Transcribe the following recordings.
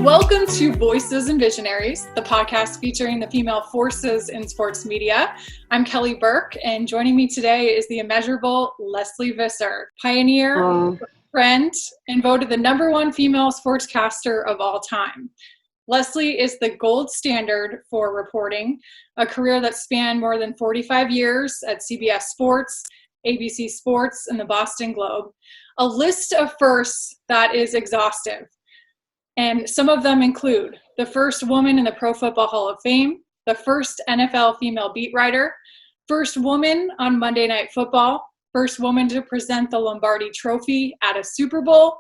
Welcome to Voices and Visionaries, the podcast featuring the female forces in sports media. I'm Kelly Burke, and joining me today is the immeasurable Lesley Visser, pioneer, friend, and voted the #1 female sportscaster of all time. Lesley is the gold standard for reporting, a career that spanned more than 45 years at CBS Sports, ABC Sports, and the Boston Globe. A list of firsts that is exhaustive. And some of them include the first woman in the Pro Football Hall of Fame, the first NFL female beat writer, first woman on Monday Night Football, first woman to present the Lombardi Trophy at a Super Bowl,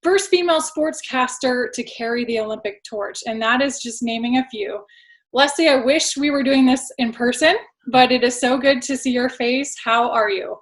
first female sportscaster to carry the Olympic torch. And that is just naming a few. Lesley, I wish we were doing this in person, but it is so good to see your face. How are you?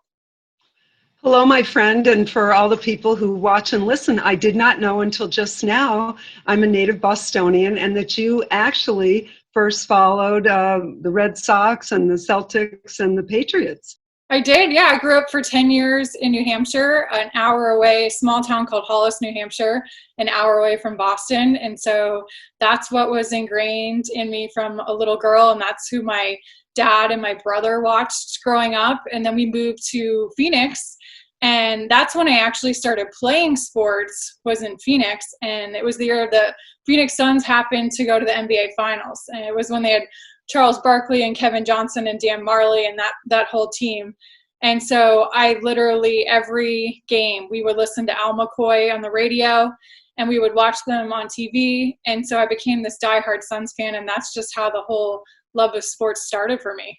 Hello, my friend, and for all the people who watch and listen, I did not know until just now I'm a native Bostonian and that you actually first followed the Red Sox and the Celtics and the Patriots. I did, yeah. I grew up for 10 years in New Hampshire, an hour away, a small town called Hollis, New Hampshire, an hour away from Boston. And so that's what was ingrained in me from a little girl, and that's who my dad and my brother watched growing up. And then we moved to Phoenix, and that's when I actually started playing sports, was in Phoenix. And it was the year the Phoenix Suns happened to go to the NBA Finals. And it was when they had Charles Barkley and Kevin Johnson and Dan Marley and that whole team. And so I literally, every game, we would listen to Al McCoy on the radio and we would watch them on TV. And so I became this diehard Suns fan, and that's just how the whole love of sports started for me.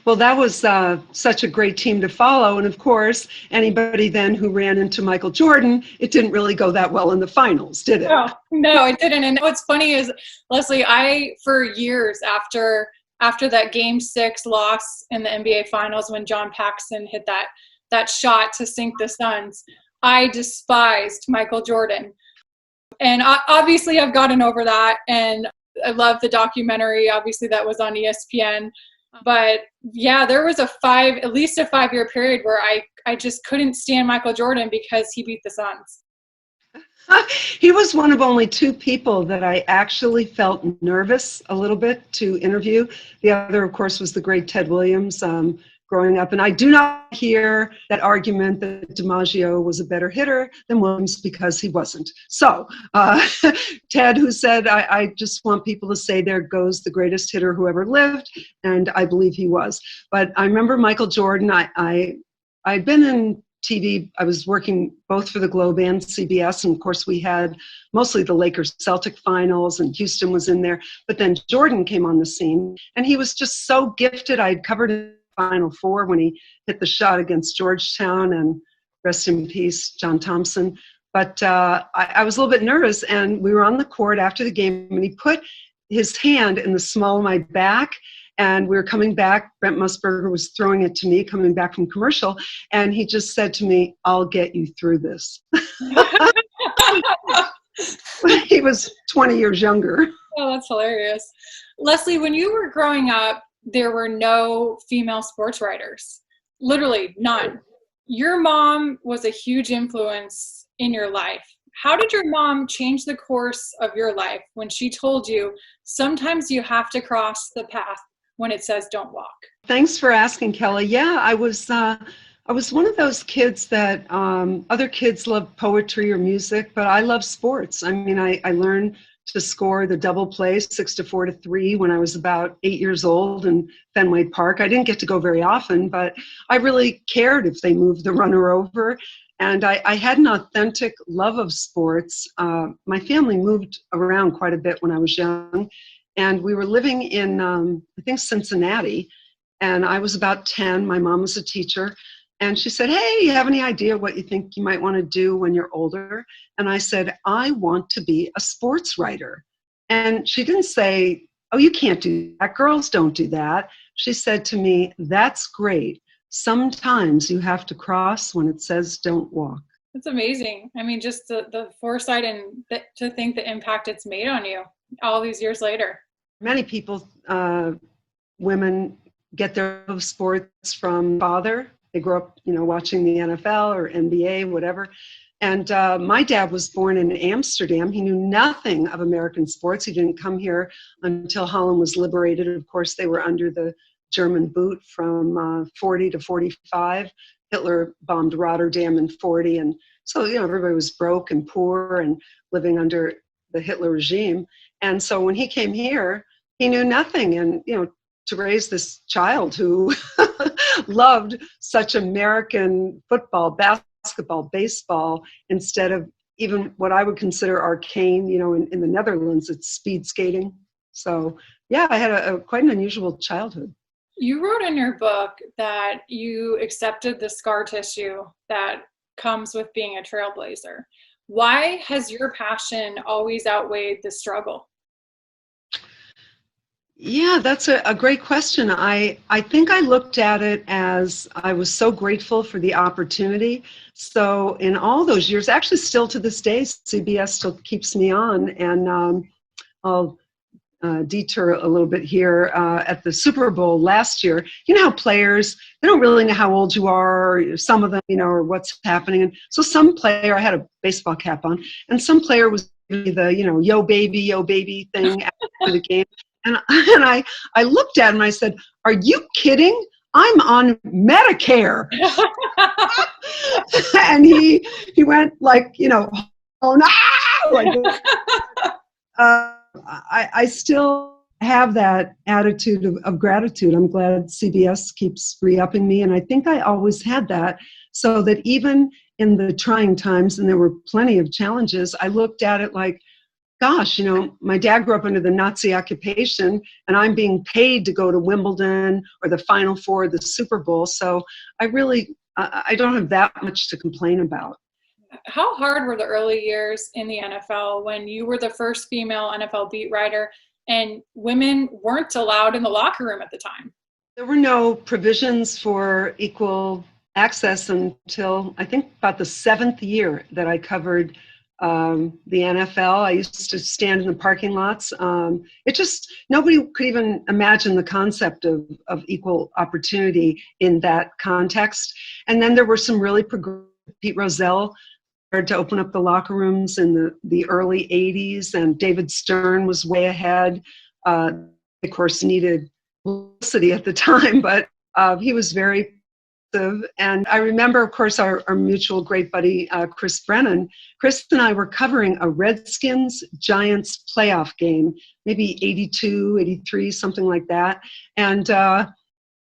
Well, that was such a great team to follow. And of course, anybody then who ran into Michael Jordan, it didn't really go that well in the finals, did it? No, it didn't. And what's funny is, Lesley, for years after that Game 6 loss in the NBA Finals when John Paxson hit that shot to sink the Suns, I despised Michael Jordan. And obviously I've gotten over that, and I love the documentary, obviously, that was on ESPN. But yeah, there was at least a 5-year period where I just couldn't stand Michael Jordan because he beat the Suns. He was one of only 2 people that I actually felt nervous a little bit to interview. The other, of course, was the great Ted Williams growing up. And I do not hear that argument that DiMaggio was a better hitter than Williams, because he wasn't. So Ted, who said, I just want people to say there goes the greatest hitter who ever lived, and I believe he was. But I remember Michael Jordan. I'd been in TV. I was working both for the Globe and CBS, and of course we had mostly the Lakers-Celtic finals, and Houston was in there. But then Jordan came on the scene, and he was just so gifted. I'd covered Final Four when he hit the shot against Georgetown, and rest in peace, John Thompson. But I was a little bit nervous, and we were on the court after the game, and he put his hand in the small of my back, and we were coming back. Brent Musburger was throwing it to me, coming back from commercial, and he just said to me, "I'll get you through this." He was 20 years younger. Oh, that's hilarious. Lesley, when you were growing up, there were no female sports writers, literally none. Your mom was a huge influence in your life. How did your mom change the course of your life when she told you sometimes you have to cross the path when it says don't walk? Thanks for asking, Kelly. Yeah, I was one of those kids that other kids love poetry or music, but I love sports. I mean, I learned to score the double play 6-4 to 3 when I was about 8 years old in Fenway Park. I didn't get to go very often, but I really cared if they moved the runner over. And I had an authentic love of sports. My family moved around quite a bit when I was young, and we were living in, I think, Cincinnati, and I was about 10. My mom was a teacher. And she said, "Hey, you have any idea what you think you might want to do when you're older?" And I said, "I want to be a sports writer." And she didn't say, "Oh, you can't do that. Girls don't do that." She said to me, "That's great. Sometimes you have to cross when it says don't walk." That's amazing. I mean, just the foresight and to think the impact it's made on you all these years later. Many people, women, get their love of sports from father. They grew up, watching the NFL or NBA, whatever. And my dad was born in Amsterdam. He knew nothing of American sports. He didn't come here until Holland was liberated. Of course, they were under the German boot from 40 to 45. Hitler bombed Rotterdam in 40. And so, everybody was broke and poor and living under the Hitler regime. And so when he came here, he knew nothing. And, to raise this child who loved such American football, basketball, baseball, instead of even what I would consider arcane, in the Netherlands, it's speed skating. So, yeah, I had a quite an unusual childhood. You wrote in your book that you accepted the scar tissue that comes with being a trailblazer. Why has your passion always outweighed the struggle? Yeah, that's a great question. I think I looked at it as I was so grateful for the opportunity. So in all those years, actually still to this day, CBS still keeps me on. And I'll detour a little bit here. At the Super Bowl last year, how players, they don't really know how old you are, or some of them, or what's happening. And so some player, I had a baseball cap on, and some player was giving me the, yo baby thing after the game. And I looked at him and I said, "Are you kidding? I'm on Medicare." And he went like, oh no, like I still have that attitude of gratitude. I'm glad CBS keeps re-upping me, and I think I always had that, so that even in the trying times, and there were plenty of challenges, I looked at it like, gosh, my dad grew up under the Nazi occupation, and I'm being paid to go to Wimbledon or the Final Four, the Super Bowl. So I don't have that much to complain about. How hard were the early years in the NFL when you were the first female NFL beat writer and women weren't allowed in the locker room at the time? There were no provisions for equal access until I think about the 7th year that I covered the NFL. I used to stand in the parking lots. Nobody could even imagine the concept of equal opportunity in that context. And then there were some really progressive, Pete Rozelle started to open up the locker rooms in the early 80s, and David Stern was way ahead. Of course, needed publicity at the time, but he was very. And I remember, of course, our mutual great buddy, Chris Brennan. Chris and I were covering a Redskins-Giants playoff game, maybe 82, 83, something like that. And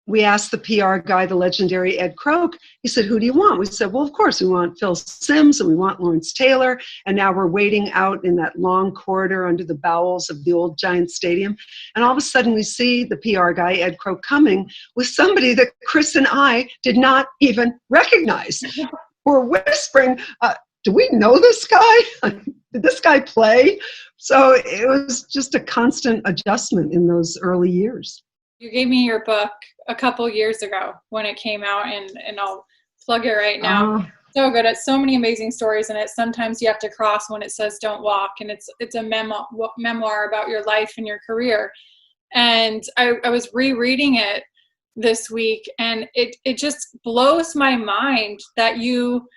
we asked the PR guy, the legendary Ed Croak, he said, "Who do you want?" We said, "Well, of course, we want Phil Simms and we want Lawrence Taylor." And now we're waiting out in that long corridor under the bowels of the old Giant Stadium. And all of a sudden we see the PR guy, Ed Croak, coming with somebody that Chris and I did not even recognize. We're whispering, "Do we know this guy? Did this guy play?" So it was just a constant adjustment in those early years. You gave me your book a couple years ago when it came out, and I'll plug it right now. So good. It's so many amazing stories in it. Sometimes you have to cross when it says "Don't walk," and it's a memoir about your life and your career. And I was rereading it this week, and it just blows my mind that you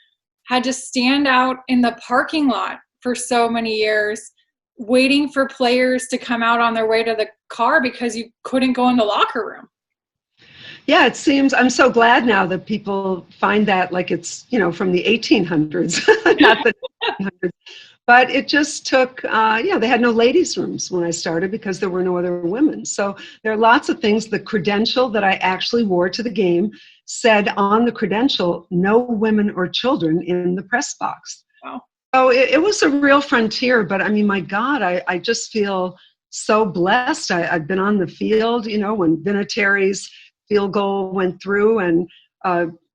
had to stand out in the parking lot for so many years, waiting for players to come out on their way to the car because you couldn't go in the locker room. Yeah, it seems, I'm so glad now that people find that like it's, from the 1800s, not the 1800s. But it just took, they had no ladies' rooms when I started because there were no other women. So there are lots of things. The credential that I actually wore to the game said on the credential, "No women or children in the press box." Wow. So it was a real frontier, but I mean, my God, I just feel so blessed. I've been on the field, when Vinatieri's field goal went through, and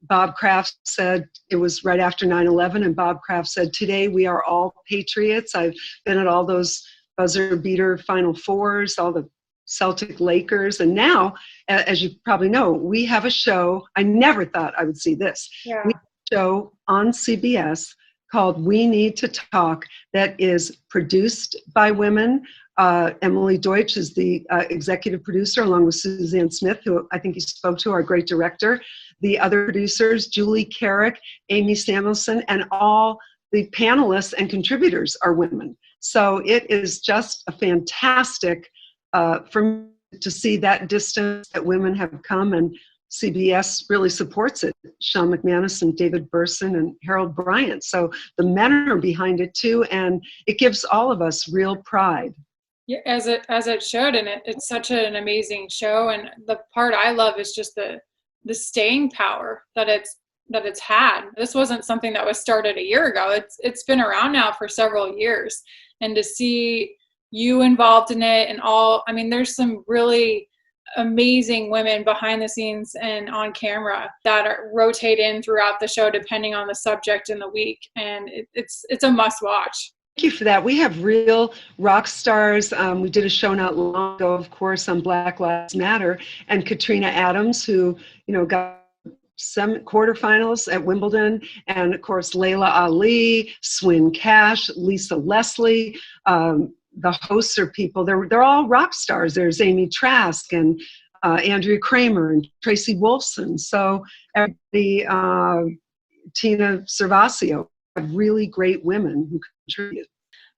Bob Kraft said, it was right after 9/11, and Bob Kraft said, "Today we are all patriots." I've been at all those buzzer beater Final Fours, all the Celtic Lakers, and now, as you probably know, we have a show. I never thought I would see this. Yeah. We have a show on CBS called "We Need to Talk" that is produced by women. Emily Deutsch is the executive producer, along with Suzanne Smith, who I think you spoke to, our great director. The other producers, Julie Carrick, Amy Samuelson, and all the panelists and contributors are women. So it is just a fantastic for me to see that distance that women have come, and CBS really supports it. Sean McManus and David Burson and Harold Bryant. So the men are behind it too, and it gives all of us real pride. Yeah, as it should, and it's such an amazing show. And the part I love is just the staying power that it's had. This wasn't something that was started a year ago. It's been around now for several years, and to see you involved in it and all, I mean, there's some really amazing women behind the scenes and on camera that rotate in throughout the show depending on the subject in the week, and it's a must watch. Thank you for that. We have real rock stars. We did a show not long ago, of course, on Black Lives Matter, and Katrina Adams, who, got some quarterfinals at Wimbledon, and of course, Layla Ali, Swin Cash, Lisa Leslie. The hosts are people, they're all rock stars. There's Amy Trask and Andrea Kramer and Tracy Wolfson. So everybody, Tina Servasio, really great women who contribute.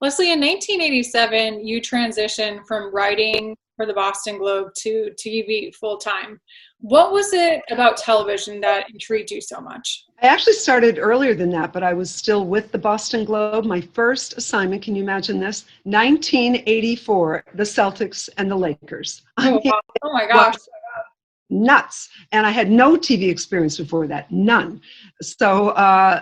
Lesley, in 1987, you transitioned from writing for the Boston Globe to TV full-time. What was it about television that intrigued you so much? I actually started earlier than that, but I was still with the Boston Globe. My first assignment, can you imagine this? 1984, the Celtics and the Lakers. Oh my gosh. Nuts. And I had no TV experience before that, none. So,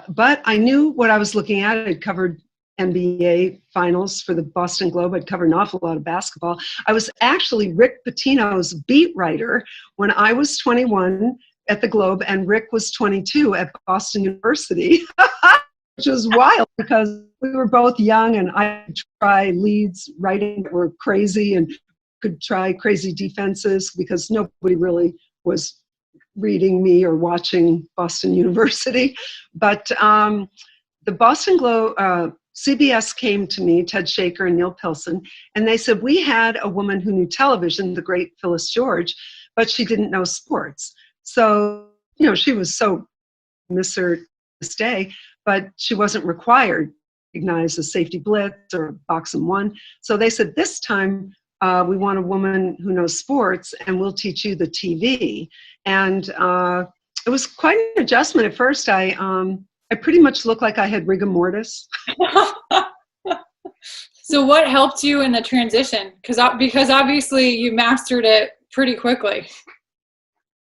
but I knew what I was looking at. I'd covered NBA finals for the Boston Globe. I'd covered an awful lot of basketball. I was actually Rick Pitino's beat writer when I was 21 at the Globe, and Rick was 22 at Boston University, which was wild because we were both young, and I could try leads writing that were crazy and could try crazy defenses because nobody really was reading me or watching Boston University. But the Boston Globe, CBS came to me, Ted Shaker and Neil Pilson, and they said, we had a woman who knew television, the great Phyllis George, but she didn't know sports. So, she was so, miss her this day, but she wasn't required to recognize a safety blitz or box and one. So they said, this time we want a woman who knows sports, and we'll teach you the TV. And it was quite an adjustment at first. I pretty much looked like I had rigor mortis. So what helped you in the transition? Because obviously you mastered it pretty quickly.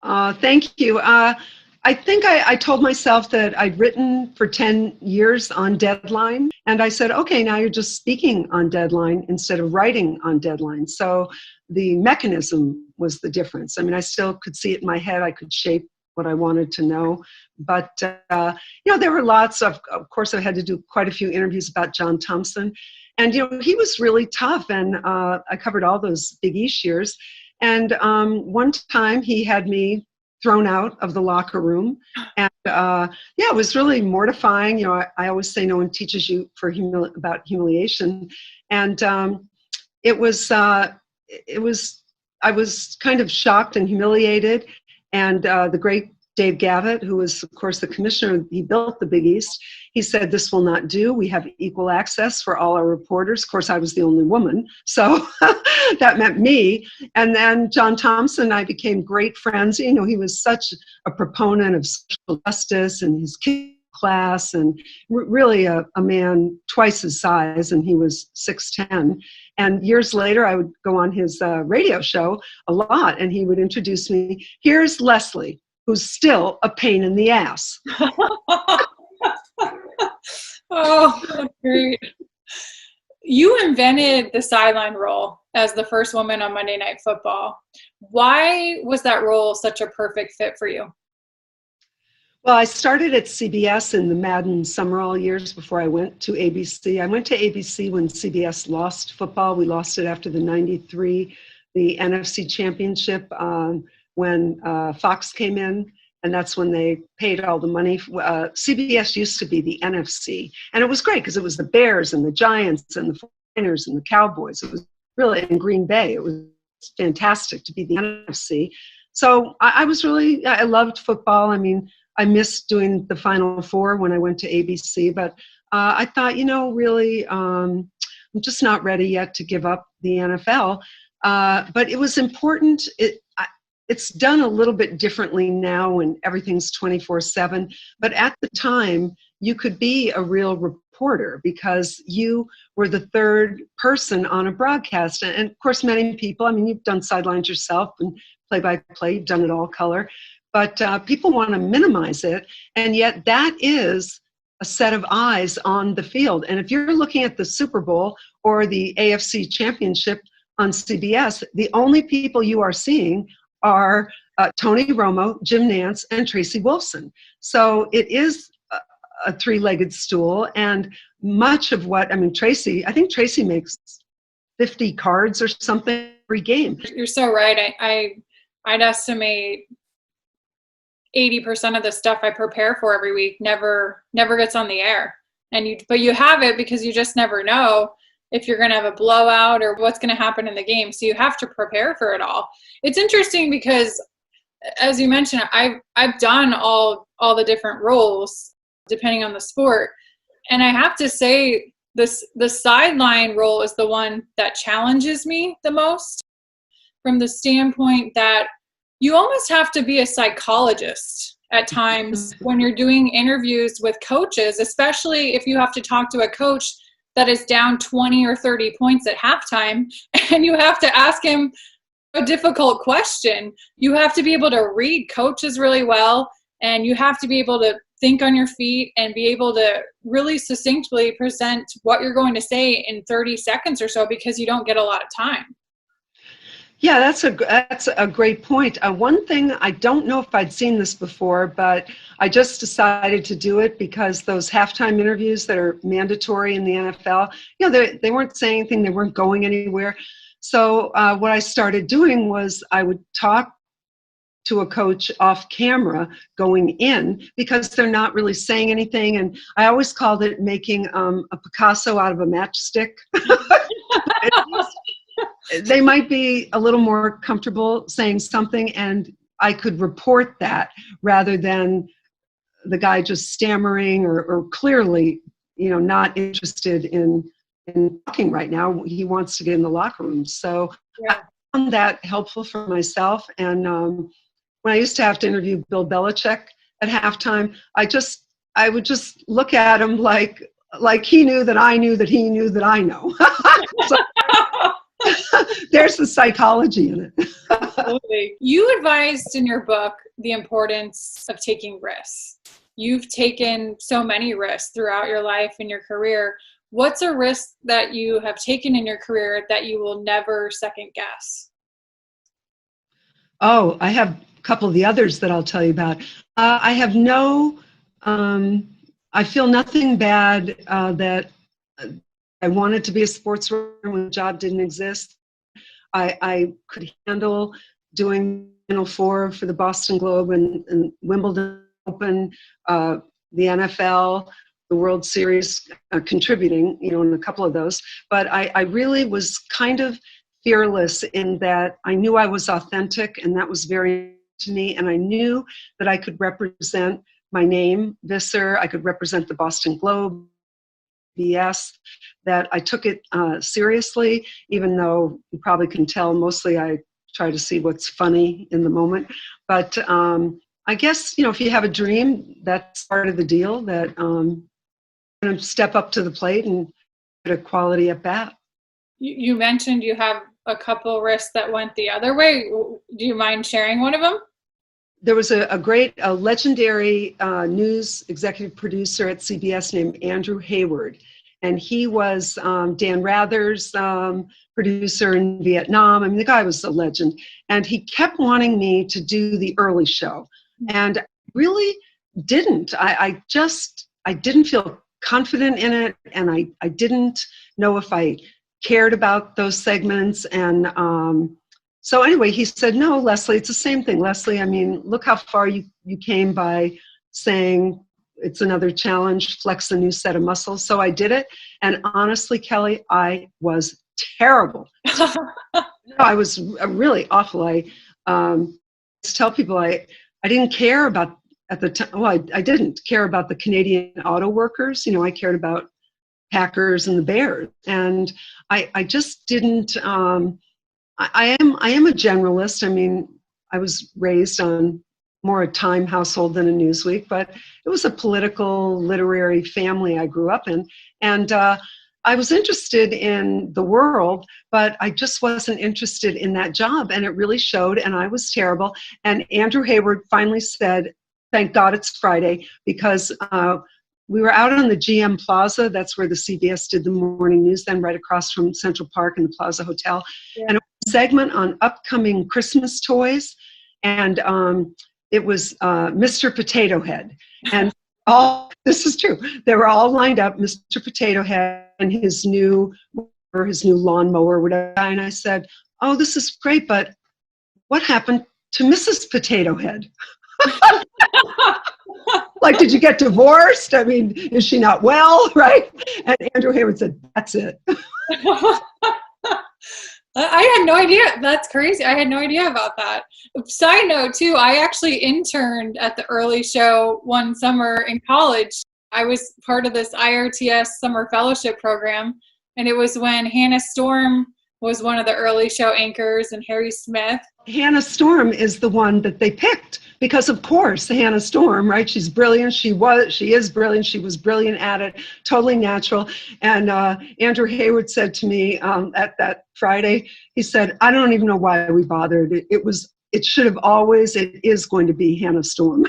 Thank you. I think I told myself that I'd written for 10 years on deadline, and I said, okay, now you're just speaking on deadline instead of writing on deadline. So the mechanism was the difference. I mean, I still could see it in my head. I could shape what I wanted to know. But, there were lots of course, I had to do quite a few interviews about John Thompson. And, he was really tough. And I covered all those Big East years. And one time he had me thrown out of the locker room. And, it was really mortifying. I always say no one teaches you about humiliation. And I was kind of shocked and humiliated. And the great Dave Gavitt, who was, of course, the commissioner, he built the Big East, he said, this will not do. We have equal access for all our reporters. Of course, I was the only woman, so that meant me. And then John Thompson and I became great friends. He was such a proponent of social justice and his class, and really a man twice his size, and he was 6'10". And years later, I would go on his radio show a lot, and he would introduce me. Here's Lesley, who's still a pain in the ass. Oh, that's great. You invented the sideline role as the first woman on Monday Night Football. Why was that role such a perfect fit for you? Well, I started at CBS in the Madden Summerall years before I went to ABC. I went to ABC when CBS lost football. We lost it after the 93, the NFC Championship, when Fox came in. And that's when they paid all the money. CBS used to be the NFC. And it was great because it was the Bears and the Giants and the 49ers and the Cowboys. It was really in Green Bay. It was fantastic to be the NFC. So I loved football. I mean, I missed doing the Final Four when I went to ABC, but I thought, really, I'm just not ready yet to give up the NFL. But it was important. It's done a little bit differently now when everything's 24/7. But at the time, you could be a real reporter because you were the third person on a broadcast. And of course, many people, I mean, you've done sidelines yourself and play-by-play, you've done it all color. But people want to minimize it. And yet that is a set of eyes on the field. And if you're looking at the Super Bowl or the AFC Championship on CBS, the only people you are seeing are Tony Romo, Jim Nantz, and Tracy Wolfson. So it is a three-legged stool, and much of what, I think Tracy makes 50 cards or something every game. You're so right. I'd estimate 80% of the stuff I prepare for every week never gets on the air. But you have it because you just never know if you're going to have a blowout or what's going to happen in the game. So you have to prepare for it all. It's interesting because, as you mentioned, I've done all the different roles depending on the sport. And I have to say the sideline role is the one that challenges me the most, from the standpoint that you almost have to be a psychologist at times when you're doing interviews with coaches, especially if you have to talk to a coach that is down 20 or 30 points at halftime, and you have to ask him a difficult question. You have to be able to read coaches really well, and you have to be able to think on your feet and be able to really succinctly present what you're going to say in 30 seconds or so, because you don't get a lot of time. Yeah, that's a great point. One thing, I don't know if I'd seen this before, but I just decided to do it because those halftime interviews that are mandatory in the NFL, they weren't saying anything, they weren't going anywhere. So what I started doing was I would talk to a coach off camera going in because they're not really saying anything. And I always called it making a Picasso out of a matchstick. They might be a little more comfortable saying something, and I could report that rather than the guy just stammering or clearly, not interested in talking right now. He wants to get in the locker room. So yeah. I found that helpful for myself. And when I used to have to interview Bill Belichick at halftime, I would just look at him like he knew that I knew that he knew that I know. So, there's the psychology in it. Absolutely. You advised in your book the importance of taking risks. You've taken so many risks throughout your life and your career. What's a risk that you have taken in your career that you will never second guess? Oh, I have a couple of the others that I'll tell you about. I have I feel nothing bad that I wanted to be a sports writer when the job didn't exist. I could handle doing Final Four for the Boston Globe and Wimbledon Open, the NFL, the World Series, contributing, in a couple of those. But I really was kind of fearless in that I knew I was authentic, and that was very to me. And I knew that I could represent my name, Visser. I could represent the Boston Globe, CBS, that I took it seriously, even though you probably can tell mostly I try to see what's funny in the moment. But I guess, if you have a dream, that's part of the deal, that step up to the plate and get a quality at bat. You mentioned you have a couple risks that went the other way. Do you mind sharing one of them? There was a legendary news executive producer at CBS named Andrew Hayward, and he was Dan Rather's producer in Vietnam. The guy was a legend, and he kept wanting me to do the early show, and really didn't. I didn't feel confident in it, and I didn't know if I cared about those segments, and so anyway, he said, no, Lesley, it's the same thing. Lesley, look how far you came by saying it's another challenge, flex a new set of muscles. So I did it. And honestly, Kelly, I was terrible. I was really awful. I tell people I didn't care about at the time, well, I didn't care about the Canadian auto workers. I cared about Packers and the Bears. And I just didn't, I am a generalist. I mean, I was raised on more a Time household than a Newsweek, but it was a political, literary family I grew up in. And I was interested in the world, but I just wasn't interested in that job. And it really showed, and I was terrible. And Andrew Hayward finally said, thank God it's Friday, because we were out on the GM Plaza. That's where the CBS did the morning news, then right across from Central Park in the Plaza Hotel. Yeah. And it was a segment on upcoming Christmas toys. And it was Mr. Potato Head. And this is true. They were all lined up, Mr. Potato Head and his new lawnmower, whatever. And I said, oh, this is great, but what happened to Mrs. Potato Head? Like, did you get divorced? I mean, is she not well, right? And Andrew Hayward said, that's it. I had no idea. That's crazy. I had no idea about that. Side note, too, I actually interned at the early show one summer in college. I was part of this IRTS summer fellowship program, and it was when Hannah Storm was one of the early show anchors and Harry Smith. Hannah Storm is the one that they picked because, of course, Hannah Storm, right? She's brilliant. She is brilliant. She was brilliant at it, totally natural. And Andrew Hayward said to me at that Friday, he said, I don't even know why we bothered. It is going to be Hannah Storm.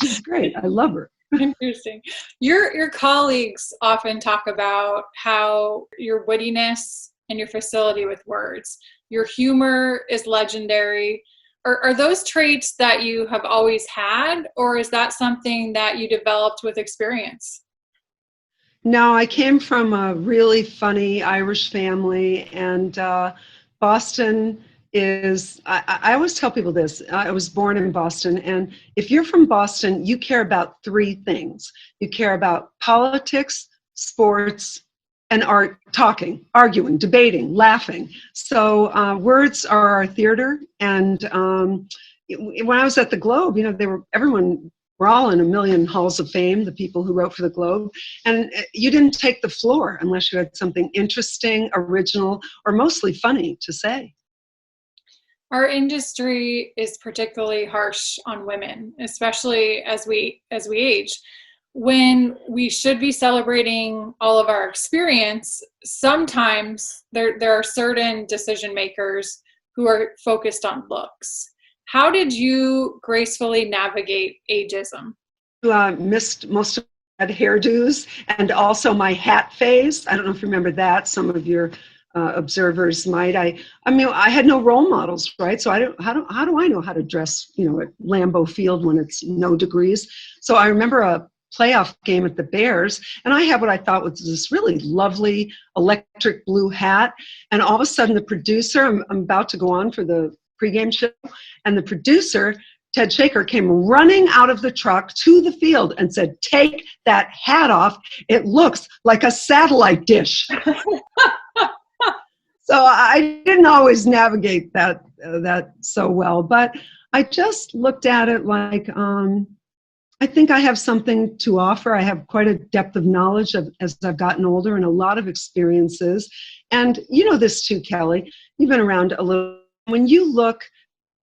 She's great. I love her. Interesting. Your colleagues often talk about how your wittiness and your facility with words, your humor is legendary. Are those traits that you have always had, or is that something that you developed with experience? No, I came from a really funny Irish family, and Boston is, I always tell people this, I was born in Boston, and if you're from Boston, you care about three things. You care about politics, sports, and art, talking, arguing, debating, laughing. So words are our theater, and when I was at the Globe, we're all in a million halls of fame, the people who wrote for the Globe, and you didn't take the floor unless you had something interesting, original, or mostly funny to say. Our industry is particularly harsh on women, especially as we age. When we should be celebrating all of our experience, sometimes there are certain decision makers who are focused on looks. How did you gracefully navigate ageism? Missed most of my hairdos and also my hat phase. I don't know if you remember that. Some of your observers might. I mean, I had no role models, right? So how do I know how to dress, at Lambeau Field when it's no degrees? So I remember a playoff game at the Bears, and I had what I thought was this really lovely electric blue hat. And all of a sudden, the producer, I'm about to go on for the pregame show, and the producer, Ted Shaker, came running out of the truck to the field and said, "Take that hat off. It looks like a satellite dish." So I didn't always navigate that so well, but I just looked at it like, I think I have something to offer. I have quite a depth of knowledge as I've gotten older and a lot of experiences. And you know this too, Kelly. You've been around a little. When you look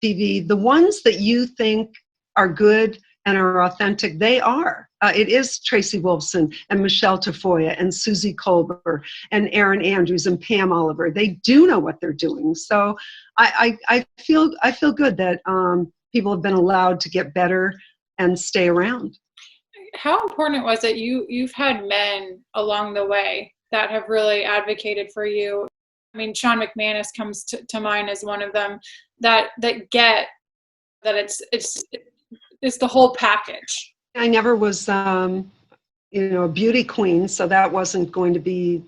TV, the ones that you think are good and are authentic, they are. It is Tracy Wolfson and Michelle Tafoya and Susie Kolber and Erin Andrews and Pam Oliver. They do know what they're doing. So I feel good that people have been allowed to get better and stay around. How important was it? You've had men along the way that have really advocated for you. I mean, Sean McManus comes to mind as one of them that get that it's the whole package. I never was, a beauty queen, so that wasn't going to be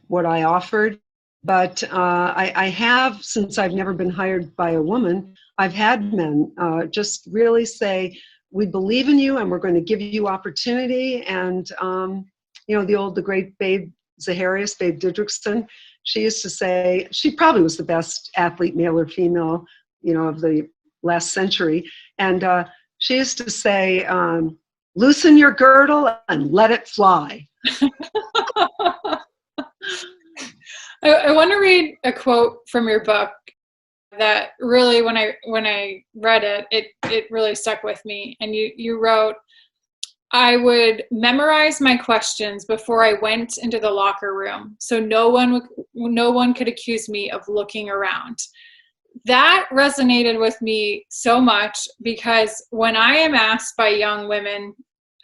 what I offered. But I have, since I've never been hired by a woman, I've had men just really say, we believe in you and we're going to give you opportunity. And, the great Babe Zaharias, Babe Didrikson, she used to say, she probably was the best athlete, male or female, of the last century. And She used to say, loosen your girdle and let it fly. I want to read a quote from your book that really, when I read it, it really stuck with me. And you wrote, I would memorize my questions before I went into the locker room, so no one could accuse me of looking around. That resonated with me so much, because when I am asked by young women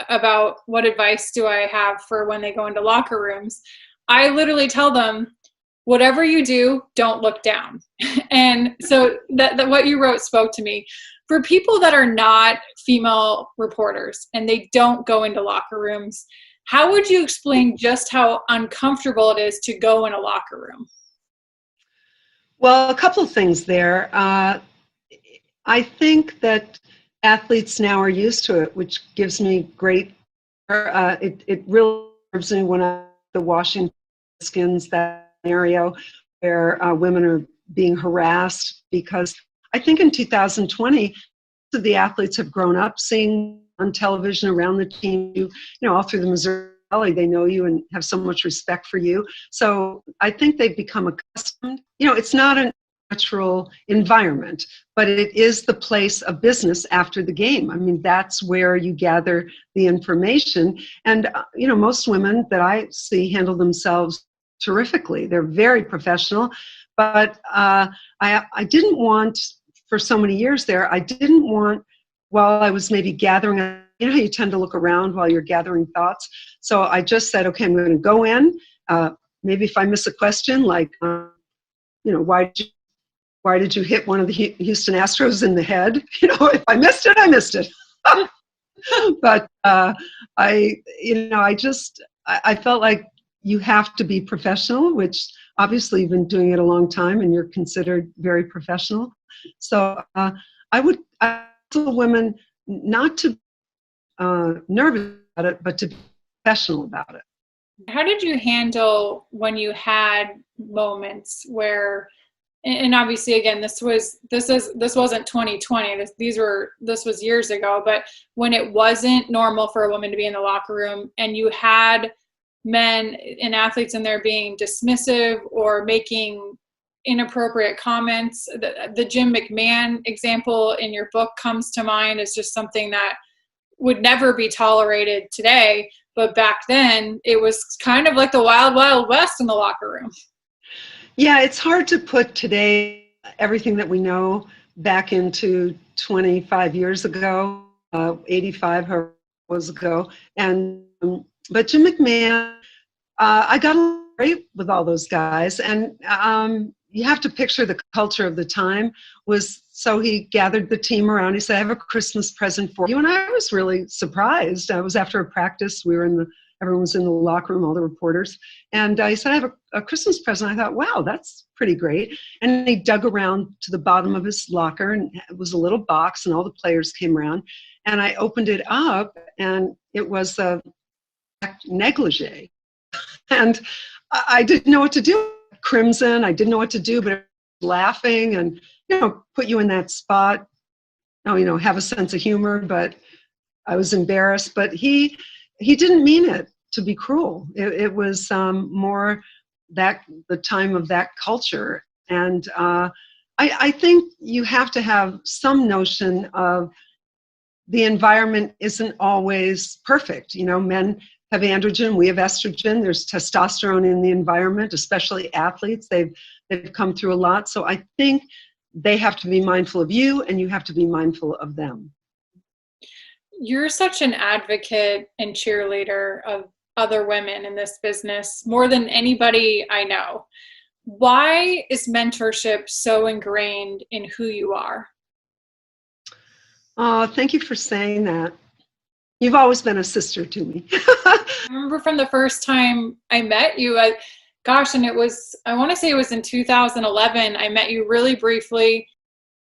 about what advice do I have for when they go into locker rooms, I literally tell them, whatever you do, don't look down. And so that what you wrote spoke to me. For people that are not female reporters and they don't go into locker rooms, how would you explain just how uncomfortable it is to go in a locker room? Well, a couple of things there. I think that athletes now are used to it, which gives me great, it really serves me when I the Washington Redskins, that scenario where women are being harassed, because I think in 2020, the athletes have grown up seeing on television around the team, all through the Missouri Valley, they know you and have so much respect for you. So I think they've become accustomed. It's not a natural environment, but it is the place of business after the game. I mean, that's where you gather the information. And, most women that I see handle themselves terrifically. They're very professional. But I didn't want, for so many years there, I didn't want, while I was maybe gathering, how you tend to look around while you're gathering thoughts. So I just said, okay, I'm going to go in. Maybe if I miss a question, like, why did you hit one of the Houston Astros in the head? If I missed it, I missed it. But I felt like you have to be professional, which obviously you've been doing it a long time and you're considered very professional. So I would tell women not to nervous about it, but to be professional about it. How did you handle when you had moments where, and obviously again, this wasn't 2020, this was years ago, but when it wasn't normal for a woman to be in the locker room and you had men and athletes in there being dismissive or making inappropriate comments? The Jim McMahon example in your book comes to mind as just something that would never be tolerated today, but back then it was kind of like the wild, wild west in the locker room. Yeah, it's hard to put today everything that we know back into 25 years ago, 85 was ago, and but Jim McMahon, I got along great with all those guys, and you have to picture the culture of the time was, so he gathered the team around. He said, I have a Christmas present for you. And I was really surprised. I was after a practice. Everyone was in the locker room, all the reporters. And he said, I have a Christmas present. I thought, wow, that's pretty great. And he dug around to the bottom of his locker, and it was a little box, and all the players came around. And I opened it up, and it was a negligee. And I didn't know what to do. Crimson, I didn't know what to do, but laughing and, put you in that spot. Have a sense of humor, but I was embarrassed. But he didn't mean it to be cruel. It was more that the time of that culture. And I think you have to have some notion of the environment isn't always perfect. Men have androgen, we have estrogen. There's testosterone in the environment, especially athletes. They've come through a lot. So I think they have to be mindful of you, and you have to be mindful of them. You're such an advocate and cheerleader of other women in this business, more than anybody I know. Why is mentorship so ingrained in who you are? Oh, thank you for saying that. You've always been a sister to me. I remember from the first time I met you, and I want to say it was in 2011, I met you really briefly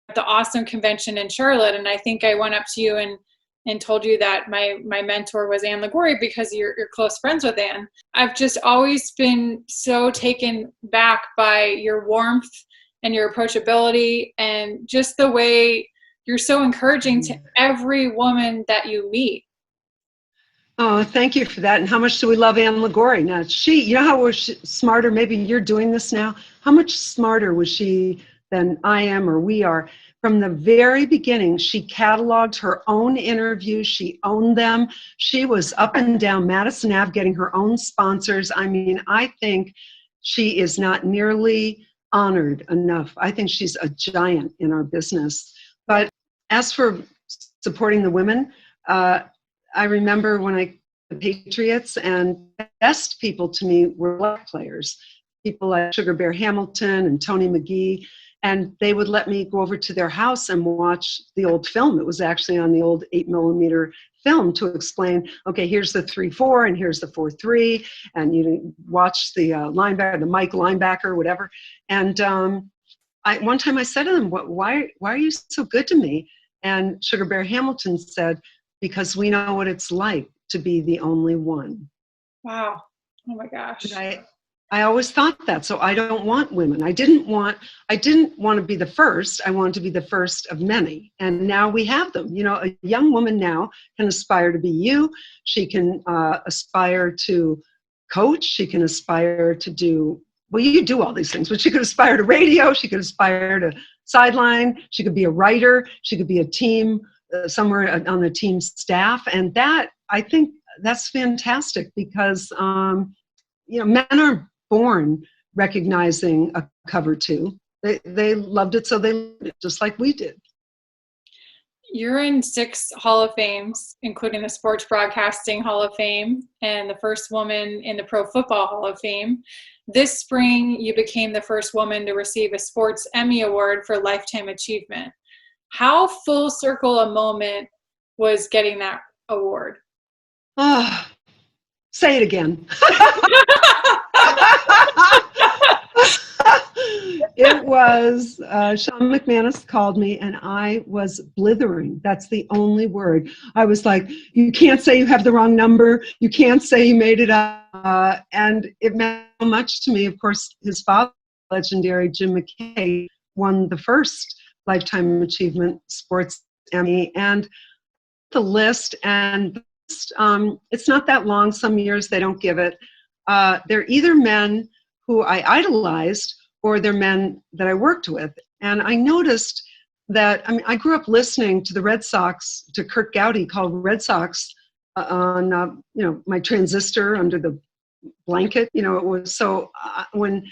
at the Awesome Convention in Charlotte. And I think I went up to you and told you that my mentor was Anne Liguori, because you're close friends with Anne. I've just always been so taken back by your warmth and your approachability and just the way you're so encouraging to every woman that you meet. Oh, thank you for that. And how much do we love Anne Liguori? Now, you know how we're smarter? Maybe you're doing this now. How much smarter was she than I am or we are? From the very beginning, she cataloged her own interviews. She owned them. She was up and down Madison Ave getting her own sponsors. I mean, I think she is not nearly honored enough. I think she's a giant in our business. But as for supporting the women, I remember when the Patriots, and the best people to me were black players, people like Sugar Bear Hamilton and Tony McGee, and they would let me go over to their house and watch the old film. It was actually on the old 8mm film to explain, okay, here's the 3-4 and here's the 4-3, and you watch the linebacker, the Mike linebacker, whatever. And one time I said to them, why are you so good to me? And Sugar Bear Hamilton said, because we know what it's like to be the only one. Wow. Oh my gosh. I always thought that. So I don't want women. I didn't want to be the first. I wanted to be the first of many. And now we have them. You know, a young woman now can aspire to be you. She can aspire to coach. She can aspire to do, well, you do all these things, but she could aspire to radio. She could aspire to sideline. She could be a writer. She could be a team somewhere on the team staff. And that, I think that's fantastic because, men aren't born recognizing a cover two. They loved it, so they loved it, just like we did. You're in 6 Hall of Fames, including the Sports Broadcasting Hall of Fame and the first woman in the Pro Football Hall of Fame. This spring, you became the first woman to receive a Sports Emmy Award for Lifetime Achievement. How full circle a moment was getting that award? Oh, say it again. It was, Sean McManus called me and I was blithering. That's the only word. I was like, you can't say you have the wrong number. You can't say you made it up. And it meant so much to me. Of course, his father, legendary Jim McKay, won the first Lifetime Achievement Sports Emmy, and the list, and it's not that long. Some years they don't give it. They're either men who I idolized or they're men that I worked with. And I noticed that, I grew up listening to the Red Sox, to Kurt Gowdy called Red Sox on, my transistor under the blanket. It was so when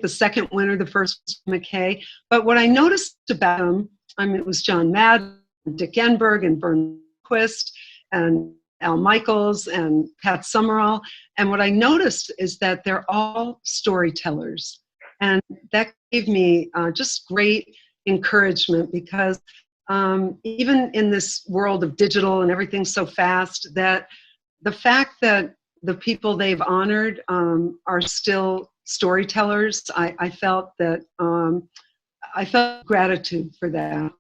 the second winner, the first was McKay. But what I noticed about him, it was John Madden, Dick Enberg, and Vern Quist, and Al Michaels, and Pat Summerall. And what I noticed is that they're all storytellers. And that gave me just great encouragement because even in this world of digital and everything so fast, that the fact that the people they've honored are still storytellers, I felt that I felt gratitude for that.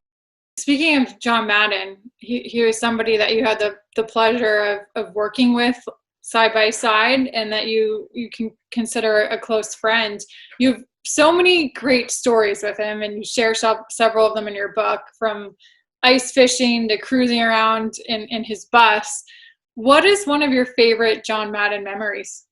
Speaking of John Madden, he was somebody that you had the pleasure of working with side by side, and that you can consider a close friend. You have so many great stories with him, and you share several of them in your book, from ice fishing to cruising around in his bus. What is one of your favorite John Madden memories?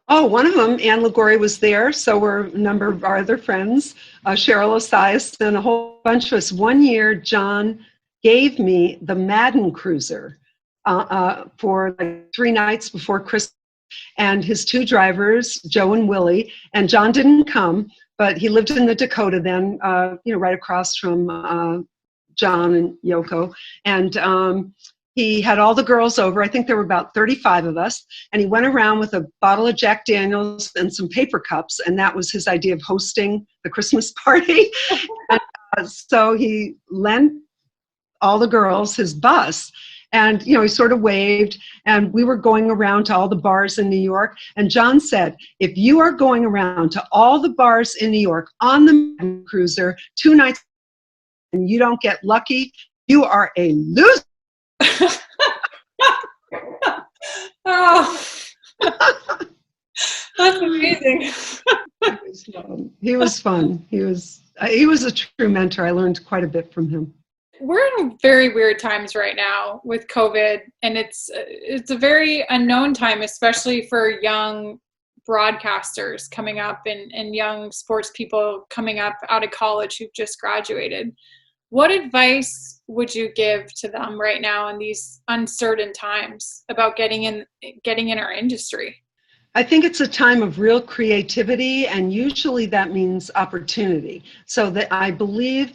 Oh, one of them, Anne Liguori was there, so were a number of our other friends, Cheryl Osias, and a whole bunch of us. One year, John gave me the Madden Cruiser for like 3 nights before Christmas, and his 2 drivers, Joe and Willie, and John didn't come, but he lived in the Dakota then, right across from John and Yoko, and he had all the girls over. I think there were about 35 of us. And he went around with a bottle of Jack Daniels and some paper cups. And that was his idea of hosting the Christmas party. And, so he lent all the girls his bus. And, he sort of waved. And we were going around to all the bars in New York. And John said, if you are going around to all the bars in New York on the cruiser 2 nights and you don't get lucky, you are a loser. Oh, that's amazing. He was fun. He was a true mentor. I learned quite a bit from him. We're in very weird times right now with COVID, and it's a very unknown time, especially for young broadcasters coming up and young sports people coming up out of college who've just graduated. What advice would you give to them right now in these uncertain times about getting in our industry? I think it's a time of real creativity, and usually that means opportunity. So that I believe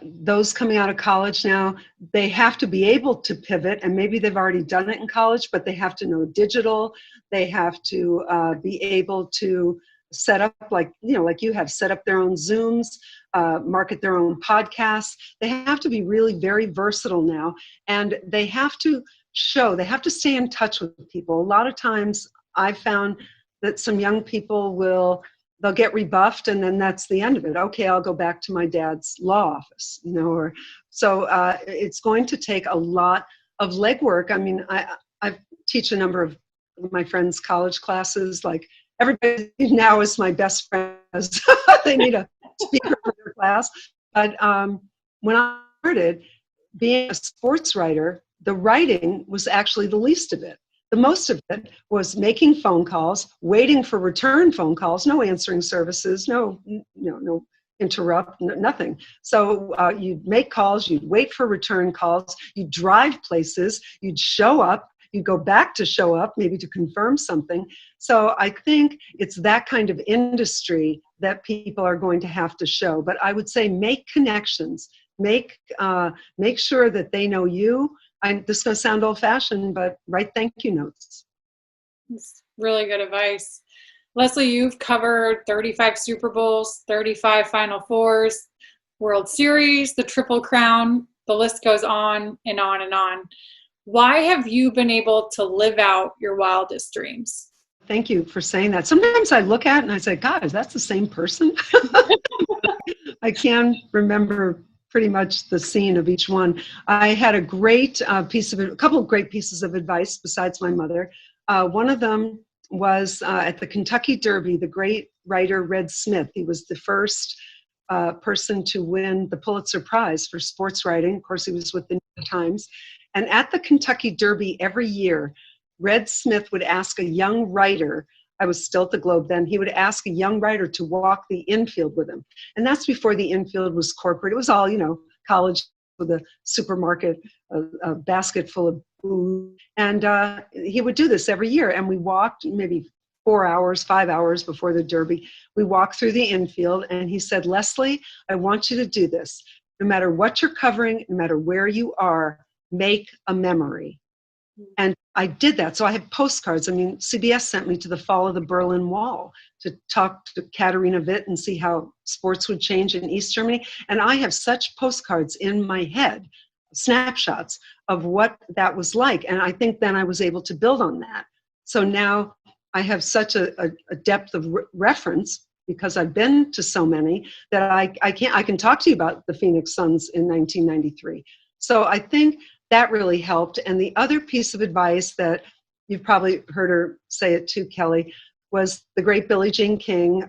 those coming out of college now, they have to be able to pivot, and maybe they've already done it in college, but they have to know digital. They have to be able to set up, like you have, set up their own Zooms, market their own podcasts. They have to be really very versatile now, and they have to stay in touch with people. A lot of times I've found that some young people they'll get rebuffed, and then that's the end of it. Okay, I'll go back to my dad's law office, it's going to take a lot of legwork. I mean, I teach a number of my friends' college classes. Like, everybody now is my best friend. They need a speaker for their class. But when I started being a sports writer, the writing was actually the least of it. The most of it was making phone calls, waiting for return phone calls, no answering services, no interrupt, nothing. So you'd make calls, you'd wait for return calls, you'd drive places, you'd show up, you'd go back to show up, maybe to confirm something. So I think it's that kind of industry that people are going to have to show. But I would say make connections, make sure that they know you. This is going to sound old-fashioned, but write thank you notes. It's really good advice. Lesley, you've covered 35 Super Bowls, 35 Final Fours, World Series, the Triple Crown. The list goes on and on and on. Why have you been able to live out your wildest dreams? Thank you for saying that. Sometimes I look at it and I say, God, is that the same person? I can remember pretty much the scene of each one. I had a couple of great pieces of advice besides my mother. One of them was at the Kentucky Derby, the great writer Red Smith. He was the first person to win the Pulitzer Prize for sports writing. Of course, he was with the New York Times. And at the Kentucky Derby every year, Red Smith would ask a young writer, I was still at the Globe then, he would ask a young writer to walk the infield with him. And that's before the infield was corporate. It was all, college with a supermarket, a basket full of food. And he would do this every year. And we walked maybe 4 hours, 5 hours before the Derby. We walked through the infield, and he said, Lesley, I want you to do this. No matter what you're covering, no matter where you are, make a memory. And I did that. So I have postcards. I mean, CBS sent me to the fall of the Berlin Wall to talk to Katharina Witt and see how sports would change in East Germany. And I have such postcards in my head, snapshots of what that was like. And I think then I was able to build on that. So now I have such a depth of reference, because I've been to so many, that I can talk to you about the Phoenix Suns in 1993. So I think that really helped. And the other piece of advice that you've probably heard her say it too, Kelly, was the great Billie Jean King.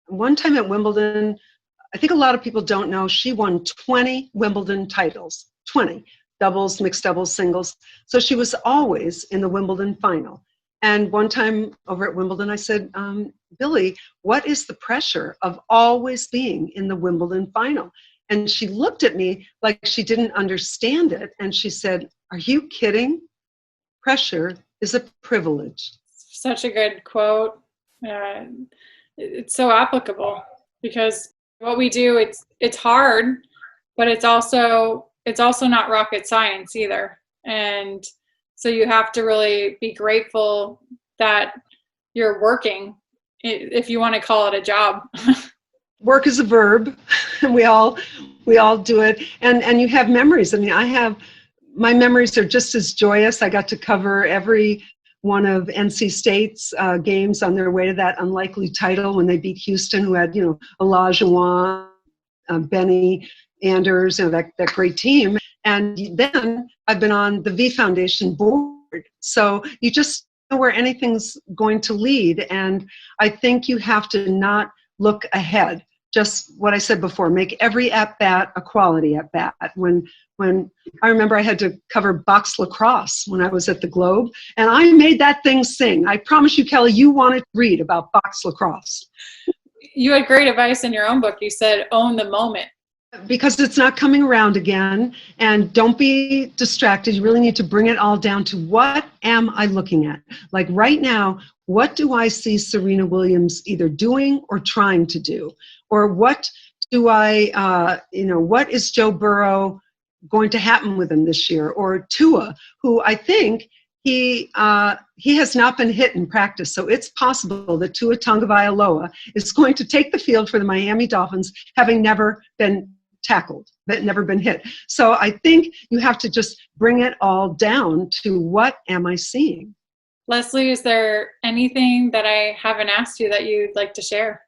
One time at Wimbledon, I think a lot of people don't know, she won 20 Wimbledon titles, 20, doubles, mixed doubles, singles. So she was always in the Wimbledon final. And one time over at Wimbledon, I said, Billie, what is the pressure of always being in the Wimbledon final? And she looked at me like she didn't understand it. And she said, are you kidding? Pressure is a privilege. Such a good quote. It's so applicable, because what we do, it's hard, but it's also not rocket science either. And so you have to really be grateful that you're working, if you want to call it a job. Work is a verb, and we all do it. And you have memories. I mean, my memories are just as joyous. I got to cover every one of NC State's games on their way to that unlikely title when they beat Houston, who had, Olajuwon, Benny Anders, that great team. And then I've been on the V Foundation board. So you just know where anything's going to lead. And I think you have to not look ahead. Just what I said before, make every at-bat a quality at-bat. When I remember I had to cover box lacrosse when I was at the Globe, and I made that thing sing. I promise you, Kelly, you wanted to read about box lacrosse. You had great advice in your own book. You said, own the moment. Because it's not coming around again, and don't be distracted. You really need to bring it all down to, what am I looking at? Like right now, what do I see Serena Williams either doing or trying to do? Or what do I, what is Joe Burrow going to happen with him this year? Or Tua, who I think he has not been hit in practice. So it's possible that Tua Tagovailoa is going to take the field for the Miami Dolphins, having never been tackled, but never been hit. So I think you have to just bring it all down to, what am I seeing? Lesley, is there anything that I haven't asked you that you'd like to share?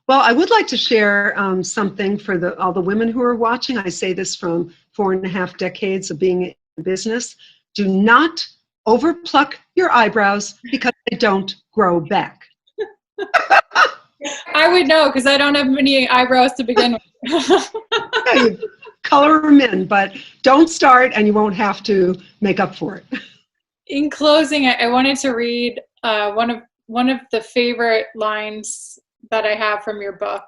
Well, I would like to share something for all the women who are watching. I say this from 4.5 decades of being in business. Do not overpluck your eyebrows because they don't grow back. I would know, because I don't have many eyebrows to begin with. Yeah, you color them in, but don't start and you won't have to make up for it. In closing, I wanted to read one of the favorite lines that I have from your book.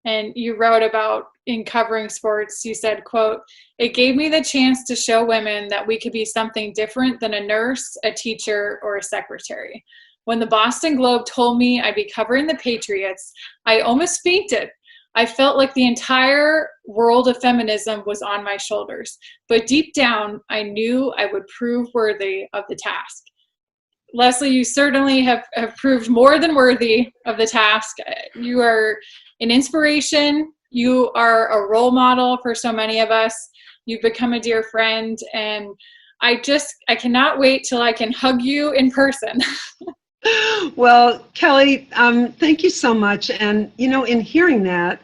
And you wrote about, in covering sports, you said, quote, "It gave me the chance to show women that we could be something different than a nurse, a teacher, or a secretary. When the Boston Globe told me I'd be covering the Patriots, I almost fainted. I felt like the entire world of feminism was on my shoulders. But deep down, I knew I would prove worthy of the task." Lesley, you certainly have proved more than worthy of the task. You are an inspiration. You are a role model for so many of us. You've become a dear friend. And I cannot wait till I can hug you in person. Well, Kelly, thank you so much. And, in hearing that,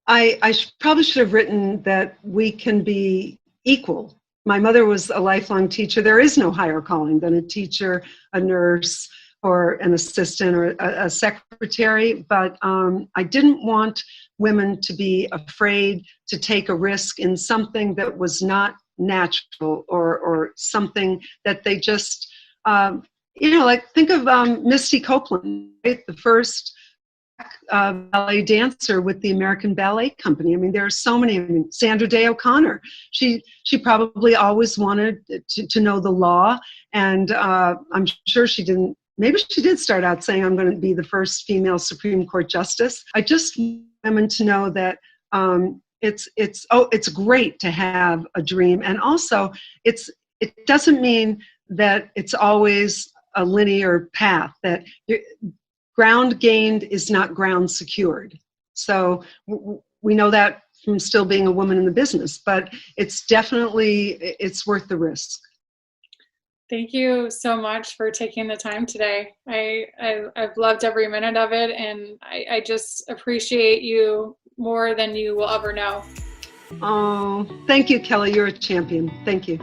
I probably should have written that we can be equal. My mother was a lifelong teacher. There is no higher calling than a teacher, a nurse, or an assistant, or a secretary. But I didn't want women to be afraid to take a risk in something that was not natural, or something that they just, like think of Misty Copeland, right? The first ballet dancer with the American Ballet Company. I mean, there are so many. I mean, Sandra Day O'Connor. She probably always wanted to know the law, and I'm sure she didn't. Maybe she did start out saying, "I'm going to be the first female Supreme Court justice." I just want women to know that it's great to have a dream, and also it doesn't mean that it's always a linear path, that ground gained is not ground secured. So we know that from still being a woman in the business, but it's worth the risk. Thank you so much for taking the time today. I've loved every minute of it, and I just appreciate you more than you will ever know. Oh, thank you, Kelly. You're a champion. Thank you.